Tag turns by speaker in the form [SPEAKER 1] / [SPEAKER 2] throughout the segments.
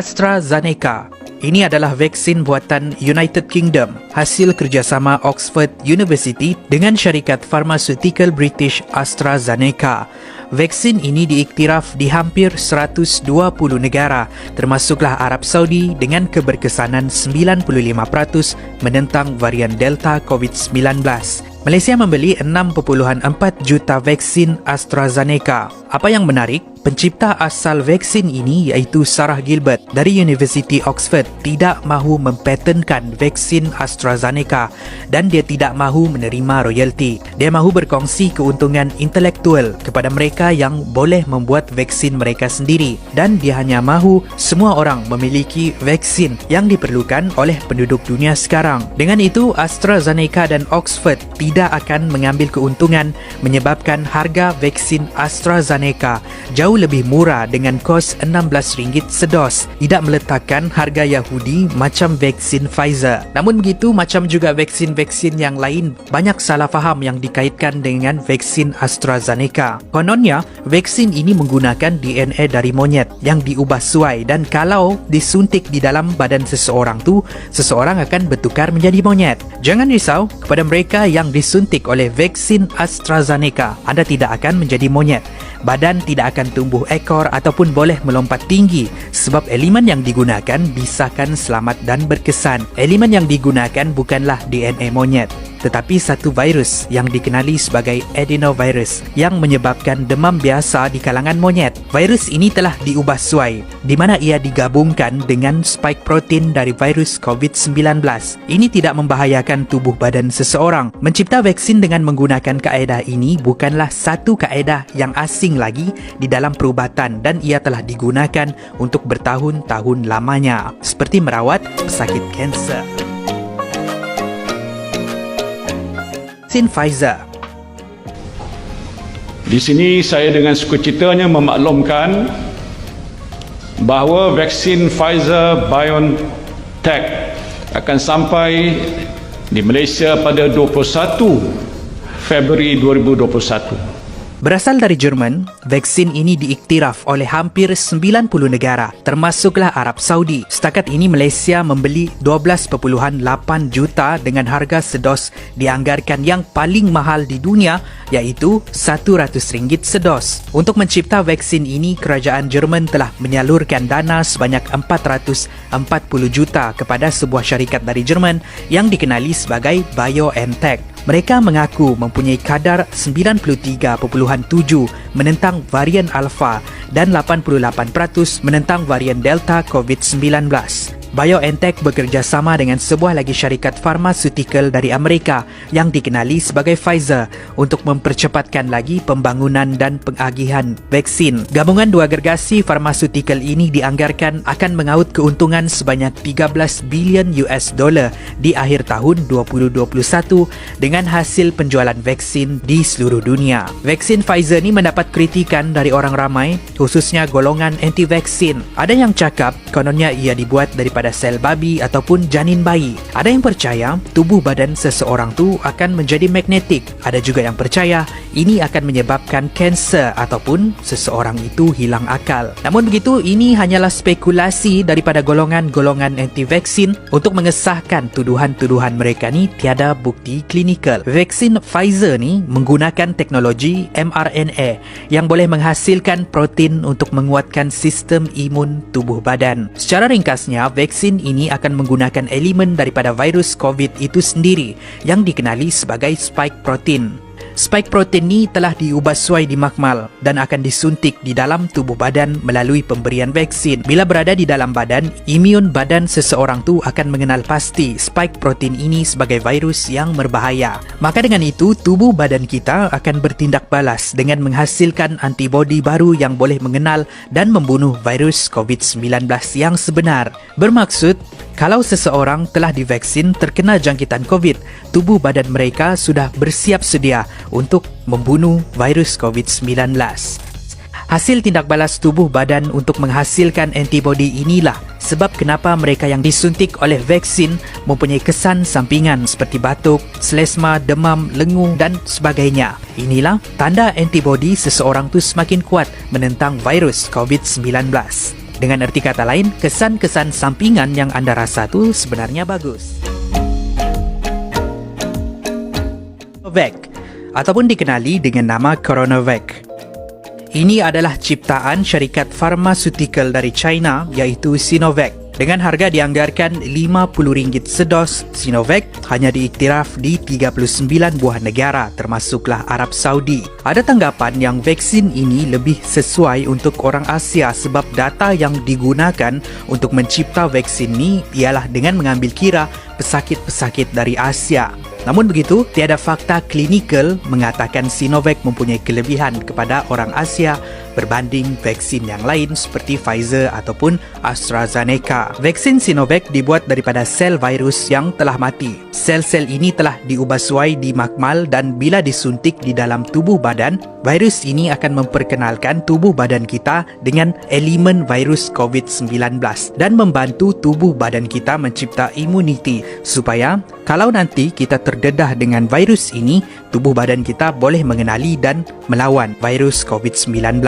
[SPEAKER 1] AstraZeneca. Ini adalah vaksin buatan United Kingdom, hasil kerjasama Oxford University dengan syarikat farmaceutical British AstraZeneca. Vaksin ini diiktiraf di hampir 120 negara, termasuklah Arab Saudi dengan keberkesanan 95% menentang varian Delta COVID-19. Malaysia membeli 6.4 juta vaksin AstraZeneca. Apa yang menarik? Pencipta asal vaksin ini iaitu Sarah Gilbert dari University Oxford tidak mahu mempatenkan vaksin AstraZeneca dan dia tidak mahu menerima royalti. Dia mahu berkongsi keuntungan intelektual kepada mereka yang boleh membuat vaksin mereka sendiri dan dia hanya mahu semua orang memiliki vaksin yang diperlukan oleh penduduk dunia sekarang. Dengan itu, AstraZeneca dan Oxford tidak akan mengambil keuntungan menyebabkan harga vaksin AstraZeneca jauh lebih murah dengan kos RM16 sedos, tidak meletakkan harga Yahudi macam vaksin Pfizer. Namun begitu, macam juga vaksin-vaksin yang lain, banyak salah faham yang dikaitkan dengan vaksin AstraZeneca. Kononnya, vaksin ini menggunakan DNA dari monyet yang diubah suai dan kalau disuntik di dalam badan seseorang tu, seseorang akan bertukar menjadi monyet. Jangan risau, kepada mereka yang disuntik oleh vaksin AstraZeneca, anda tidak akan menjadi monyet. Badan tidak akan tumbuh ekor ataupun boleh melompat tinggi sebab elemen yang digunakan disahkan selamat dan berkesan. Elemen yang digunakan bukanlah DNA monyet, tetapi satu virus yang dikenali sebagai adenovirus yang menyebabkan demam biasa di kalangan monyet. Virus ini telah diubah suai di mana ia digabungkan dengan spike protein dari virus COVID-19. Ini tidak membahayakan tubuh badan seseorang. Mencipta vaksin dengan menggunakan kaedah ini bukanlah satu kaedah yang asing lagi di dalam perubatan dan ia telah digunakan untuk bertahun-tahun lamanya, seperti merawat pesakit kanser. Vaksin Pfizer.
[SPEAKER 2] Di sini saya dengan sukacitanya memaklumkan bahawa vaksin Pfizer BioNTech akan sampai di Malaysia pada 21 Februari 2021.
[SPEAKER 1] Berasal dari Jerman, vaksin ini diiktiraf oleh hampir 90 negara, termasuklah Arab Saudi. Setakat ini Malaysia membeli 12.8 juta dengan harga sedos dianggarkan yang paling mahal di dunia iaitu RM100 sedos. Untuk mencipta vaksin ini, kerajaan Jerman telah menyalurkan dana sebanyak 440 juta kepada sebuah syarikat dari Jerman yang dikenali sebagai BioNTech. Mereka mengaku mempunyai kadar 93.7 menentang varian Alpha dan 88% menentang varian Delta COVID-19. BioNTech bekerjasama dengan sebuah lagi syarikat farmaceutical dari Amerika yang dikenali sebagai Pfizer untuk mempercepatkan lagi pembangunan dan pengagihan vaksin. Gabungan dua gergasi farmaceutical ini dianggarkan akan mengaut keuntungan sebanyak $13 bilion di akhir tahun 2021 dengan hasil penjualan vaksin di seluruh dunia. Vaksin Pfizer ni mendapat kritikan dari orang ramai, khususnya golongan anti-vaksin. Ada yang cakap kononnya ia dibuat daripada sel babi ataupun janin bayi. Ada yang percaya tubuh badan seseorang tu akan menjadi magnetik. Ada juga yang percaya ini akan menyebabkan kanser ataupun seseorang itu hilang akal. Namun begitu, ini hanyalah spekulasi daripada golongan-golongan anti-vaksin untuk mengesahkan tuduhan-tuduhan mereka ni tiada bukti klinikal. Vaksin Pfizer ni menggunakan teknologi mRNA yang boleh menghasilkan protein untuk menguatkan sistem imun tubuh badan. Secara ringkasnya, vaksin ini akan menggunakan elemen daripada virus COVID itu sendiri yang dikenali sebagai spike protein. Spike protein ni telah diubah suai di makmal dan akan disuntik di dalam tubuh badan melalui pemberian vaksin. Bila berada di dalam badan, imun badan seseorang tu akan mengenal pasti spike protein ini sebagai virus yang berbahaya. Maka dengan itu, tubuh badan kita akan bertindak balas dengan menghasilkan antibodi baru yang boleh mengenal dan membunuh virus COVID-19 yang sebenar. Bermaksud, kalau seseorang telah divaksin terkena jangkitan COVID, tubuh badan mereka sudah bersiap sedia untuk membunuh virus COVID-19. Hasil tindak balas tubuh badan untuk menghasilkan antibodi inilah sebab kenapa mereka yang disuntik oleh vaksin mempunyai kesan sampingan seperti batuk, selesma, demam, lenguh dan sebagainya. Inilah tanda antibodi seseorang tu semakin kuat menentang virus COVID-19. Dengan erti kata lain, kesan-kesan sampingan yang anda rasa tu sebenarnya bagus. Sinovac ataupun dikenali dengan nama CoronaVac. Ini adalah ciptaan syarikat farmasutikal dari China iaitu Sinovac. Dengan harga dianggarkan RM50 sedos, Sinovac hanya diiktiraf di 39 buah negara termasuklah Arab Saudi. Ada tanggapan yang vaksin ini lebih sesuai untuk orang Asia sebab data yang digunakan untuk mencipta vaksin ini ialah dengan mengambil kira pesakit-pesakit dari Asia. Namun begitu, tiada fakta klinikal mengatakan Sinovac mempunyai kelebihan kepada orang Asia berbanding vaksin yang lain seperti Pfizer ataupun AstraZeneca. Vaksin Sinovac dibuat daripada sel virus yang telah mati. Sel-sel ini telah diubah suai di makmal dan bila disuntik di dalam tubuh badan, virus ini akan memperkenalkan tubuh badan kita dengan elemen virus COVID-19 dan membantu tubuh badan kita mencipta imuniti supaya kalau nanti kita terdedah dengan virus ini, tubuh badan kita boleh mengenali dan melawan virus COVID-19.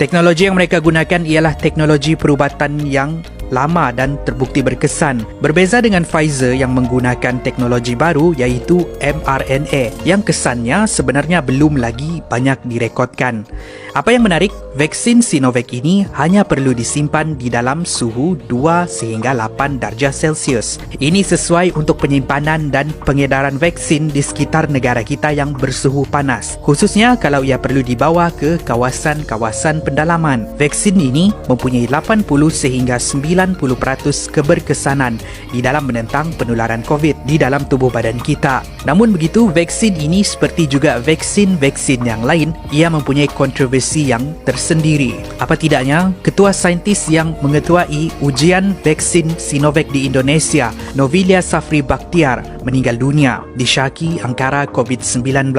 [SPEAKER 1] Teknologi yang mereka gunakan ialah teknologi perubatan yang lama dan terbukti berkesan. Berbeza dengan Pfizer yang menggunakan teknologi baru iaitu mRNA yang kesannya sebenarnya belum lagi banyak direkodkan. Apa yang menarik, vaksin Sinovac ini hanya perlu disimpan di dalam suhu 2 sehingga 8 darjah Celsius. Ini sesuai untuk penyimpanan dan pengedaran vaksin di sekitar negara kita yang bersuhu panas. Khususnya kalau ia perlu dibawa ke kawasan-kawasan pendalaman. Vaksin ini mempunyai 80 sehingga 90% keberkesanan di dalam menentang penularan COVID di dalam tubuh badan kita. Namun begitu, vaksin ini seperti juga vaksin-vaksin yang lain, ia mempunyai kontroversi yang tersendiri. Apa tidaknya, ketua saintis yang mengetuai ujian vaksin Sinovac di Indonesia, Novilia Safri Bakhtiar, meninggal dunia disyaki angkara COVID-19.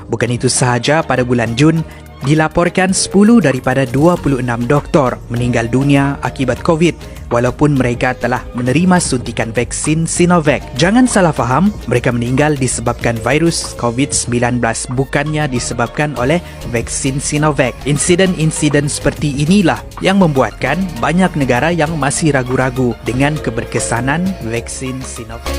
[SPEAKER 1] Bukan itu sahaja, pada bulan Jun, dilaporkan 10 daripada 26 doktor meninggal dunia akibat COVID walaupun mereka telah menerima suntikan vaksin Sinovac. Jangan salah faham, mereka meninggal disebabkan virus COVID-19 bukannya disebabkan oleh vaksin Sinovac. Insiden-insiden seperti inilah yang membuatkan banyak negara yang masih ragu-ragu dengan keberkesanan vaksin Sinovac.